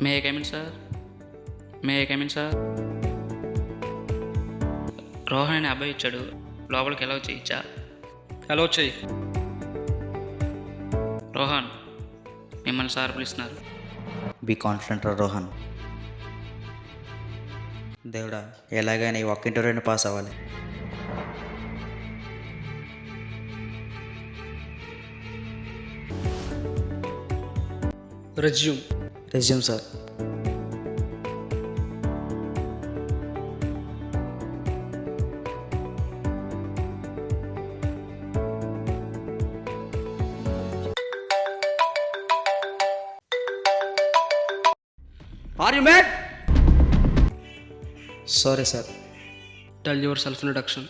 May I come in sir? May I come in sir? Rohan అనే అబ్బాయి ఇచ్చాడు, లోపలికి ఎలా చేయొచ్చా? హలో చెయ్యి. రోహన్, మిమ్మల్ని సార్ పిలుస్తున్నారు. బీ కాన్ఫిడెంట్ రా రోహన్. దేవుడా, ఎలాగైనా ఈ ఒక్క ఇంటర్వ్యూని పాస్ అవ్వాలి. Resume. Resume sir. Are you mad? Sorry sir. Tell yourself introduction.